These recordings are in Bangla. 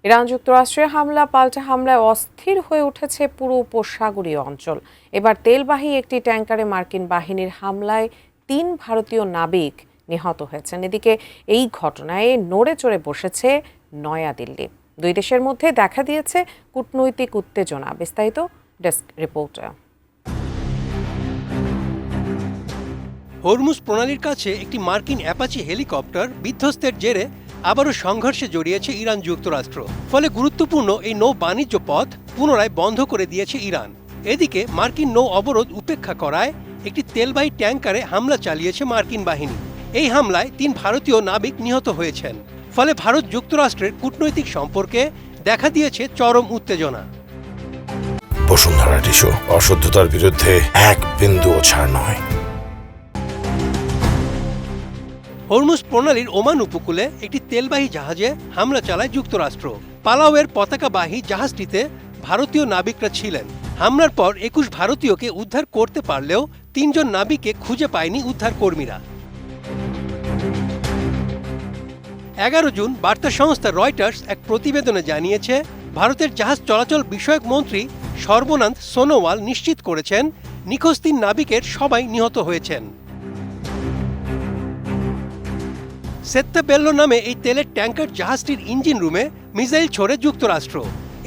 ইরান যুক্তরাষ্ট্রের হামলা পাল্টা হামলায় অস্থির হয়ে উঠেছে পুরো উপসাগরীয় অঞ্চল। এবার তেলবাহী একটি ট্যাঙ্কারে মার্কিন বাহিনীর হামলায় ৩ ভারতীয় নাবিক নিহত হয়েছেন। এদিকে এই ঘটনায় নড়ে চড়ে বসেছে নয়াদিল্লি। দুই দেশের মধ্যে দেখা দিয়েছে কূটনৈতিক উত্তেজনা। বিস্তারিত ডেস্ক রিপোর্টার। হরমুজ প্রণালীর কাছে একটি মার্কিন অ্যাপাচি হেলিকপ্টার বিধ্বস্তের জেরে আবারও সংঘর্ষে জড়িয়েছে ইরান যুক্তরাষ্ট্র। ফলে গুরুত্বপূর্ণ এই নৌ বাণিজ্য পথ পুনরায় বন্ধ করে দিয়েছে ইরান। এদিকে মার্কিন নৌ অবরোধ উপেক্ষা করায় একটি তেলবাহী ট্যাঙ্কারে হামলা চালিয়েছে মার্কিন বাহিনী। এই হামলায় ৩ ভারতীয় নাবিক নিহত হয়েছেন। ফলে ভারত যুক্তরাষ্ট্রের কূটনৈতিক সম্পর্কে দেখা দিয়েছে চরম উত্তেজনা। বসুন্ধরা টিস্যু, অশুদ্ধতার বিরুদ্ধে এক বিন্দুও ছাড় নয়। হরমুজ প্রণালীর ওমান উপকূলে একটি তেলবাহী জাহাজে হামলা চালায় যুক্তরাষ্ট্র। পালাওয়ের পতাকাবাহী জাহাজটিতে ভারতীয় নাবিকরা ছিলেন। হামলার পর ২১ ভারতীয়কে উদ্ধার করতে পারলেও ৩ জন নাবিককে খুঁজে পায়নি উদ্ধারকর্মীরা। ১১ জুন বার্তা সংস্থা রয়টার্স এক প্রতিবেদনে জানিয়েছে, ভারতের জাহাজ চলাচল বিষয়ক মন্ত্রী সর্বনাথ সোনোওয়াল নিশ্চিত করেছেন নিখোঁজ ৩ নাবিকের সবাই নিহত হয়েছেন। সেত্তাবেল্লো নামে এই তেলের ট্যাঙ্কার জাহাজটির ইঞ্জিন রুমে মিসাইল ছোড়ে যুক্তরাষ্ট্র।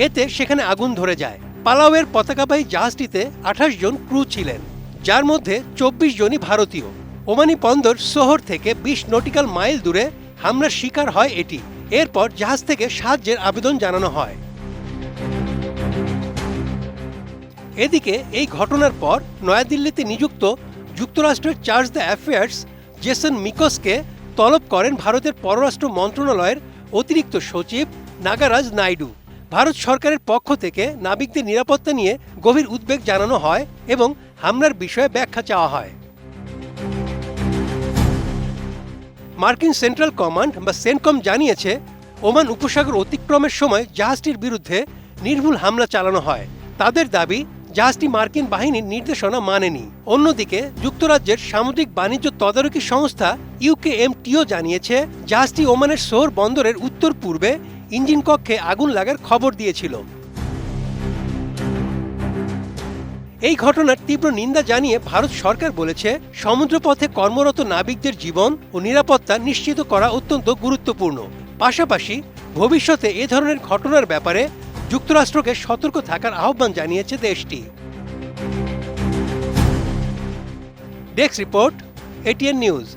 এতে সেখানে আগুন ধরে যায়। পালাওয়ের পতাকাবাহী জাহাজটিতে ২৮ জন ক্রু ছিলেন, যার মধ্যে ২৪ জনই ভারতীয়। ওমানি বন্দর সোহর থেকে ২০ নটিক্যাল মাইল দূরে হামলার শিকার হয় এটি। এরপর জাহাজ থেকে সাহায্যের আবেদন জানানো হয়। এদিকে এই ঘটনার পর নয়াদিল্লিতে নিযুক্ত যুক্তরাষ্ট্রের চার্জ দ্য অ্যাফেয়ার্স জেসন মিকোসকে তলব করেন ভারতের পররাষ্ট্র মন্ত্রণালয়ের অতিরিক্ত সচিব নাগারাজ নাইডু। ভারত সরকারের পক্ষ থেকে নাবিকদের নিরাপত্তা নিয়ে গভীর উদ্বেগ জানানো হয় এবং হামলার বিষয়ে ব্যাখ্যা চাওয়া হয়। মার্কিন সেন্ট্রাল কমান্ড বা সেনকম জানিয়েছে, ওমান উপসাগর অতিক্রমের সময় জাহাজটির বিরুদ্ধে নির্ভুল হামলা চালানো হয়। তাদের দাবি, জাহাজটি মার্কিন বাহিনীর নির্দেশনা মানেনি। অন্যদিকে যুক্তরাজ্যের সামুদ্রিক বাণিজ্য তদারকি সংস্থা ইউকেএমটিও জানিয়েছে, জাহাজটি ওমানের সোহর বন্দরের উত্তর পূর্বে ইঞ্জিন কক্ষে আগুন লাগার খবর দিয়েছিল। এই ঘটনার তীব্র নিন্দা জানিয়ে ভারত সরকার বলেছে, সমুদ্রপথে কর্মরত নাবিকদের জীবন ও নিরাপত্তা নিশ্চিত করা অত্যন্ত গুরুত্বপূর্ণ। পাশাপাশি ভবিষ্যতে এ ধরনের ঘটনার ব্যাপারে যুক্তরাষ্ট্রকে সতর্ক থাকার আহ্বান জানিয়েছে দেশটি। Desk report, ATN news.